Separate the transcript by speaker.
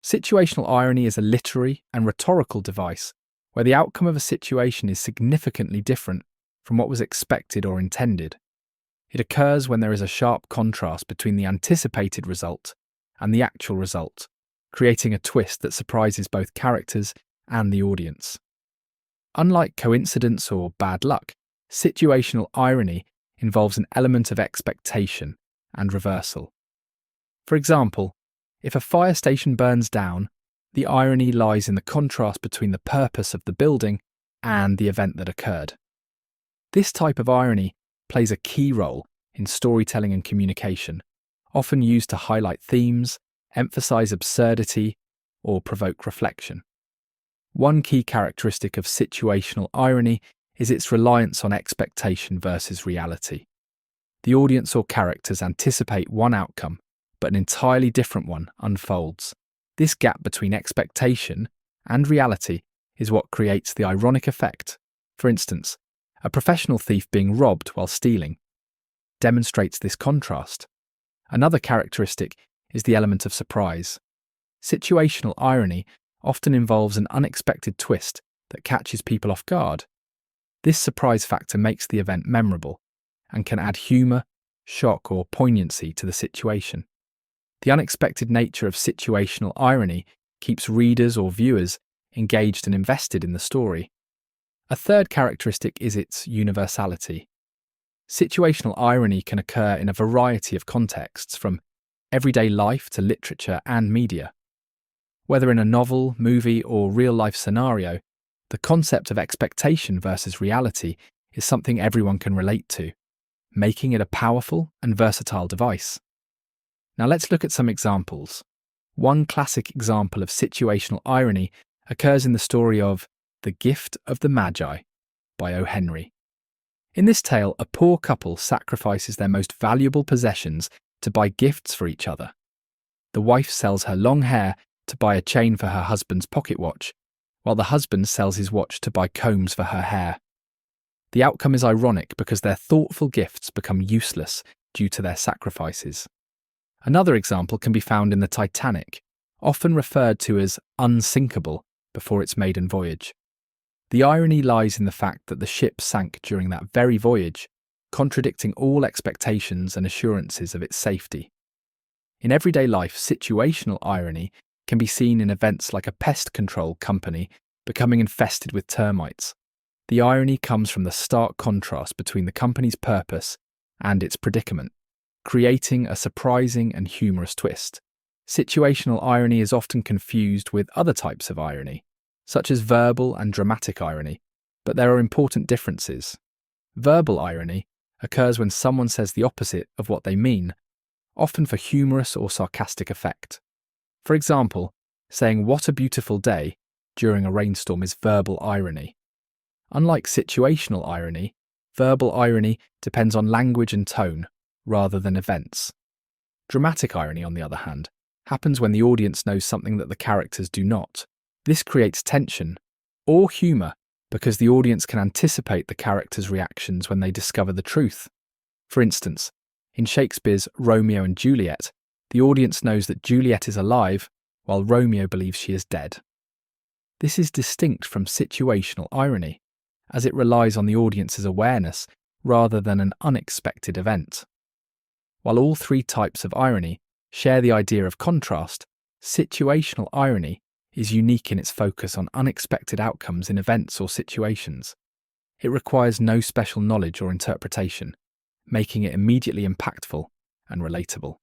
Speaker 1: Situational irony is a literary and rhetorical device where the outcome of a situation is significantly different from what was expected or intended. It occurs when there is a sharp contrast between the anticipated result and the actual result, creating a twist that surprises both characters and the audience. Unlike coincidence or bad luck, situational irony involves an element of expectation and reversal. For example, if a fire station burns down, the irony lies in the contrast between the purpose of the building and the event that occurred. This type of irony plays a key role in storytelling and communication, often used to highlight themes, emphasize absurdity, or provoke reflection. One key characteristic of situational irony is its reliance on expectation versus reality. The audience or characters anticipate one outcome, but an entirely different one unfolds. This gap between expectation and reality is what creates the ironic effect. For instance, a professional thief being robbed while stealing demonstrates this contrast. Another characteristic is the element of surprise. Situational irony often involves an unexpected twist that catches people off guard. This surprise factor makes the event memorable and can add humour, shock, or poignancy to the situation. The unexpected nature of situational irony keeps readers or viewers engaged and invested in the story. A third characteristic is its universality. Situational irony can occur in a variety of contexts, from everyday life to literature and media. Whether in a novel, movie, or real-life scenario, the concept of expectation versus reality is something everyone can relate to, making it a powerful and versatile device. Now let's look at some examples. One classic example of situational irony occurs in the story of The Gift of the Magi by O. Henry. In this tale, a poor couple sacrifices their most valuable possessions to buy gifts for each other. The wife sells her long hair to buy a chain for her husband's pocket watch, while the husband sells his watch to buy combs for her hair. The outcome is ironic because their thoughtful gifts become useless due to their sacrifices. Another example can be found in the Titanic, often referred to as unsinkable before its maiden voyage. The irony lies in the fact that the ship sank during that very voyage, contradicting all expectations and assurances of its safety. In everyday life, situational irony can be seen in events like a pest control company becoming infested with termites. The irony comes from the stark contrast between the company's purpose and its predicament, creating a surprising and humorous twist. Situational irony is often confused with other types of irony, such as verbal and dramatic irony, but there are important differences. Verbal irony occurs when someone says the opposite of what they mean, often for humorous or sarcastic effect. For example, saying "what a beautiful day" during a rainstorm is verbal irony. Unlike situational irony, verbal irony depends on language and tone rather than events. Dramatic irony, on the other hand, happens when the audience knows something that the characters do not. This creates tension or humour because the audience can anticipate the characters' reactions when they discover the truth. For instance, in Shakespeare's Romeo and Juliet, the audience knows that Juliet is alive while Romeo believes she is dead. This is distinct from situational irony, as it relies on the audience's awareness rather than an unexpected event. While all three types of irony share the idea of contrast, situational irony is unique in its focus on unexpected outcomes in events or situations. It requires no special knowledge or interpretation, making it immediately impactful and relatable.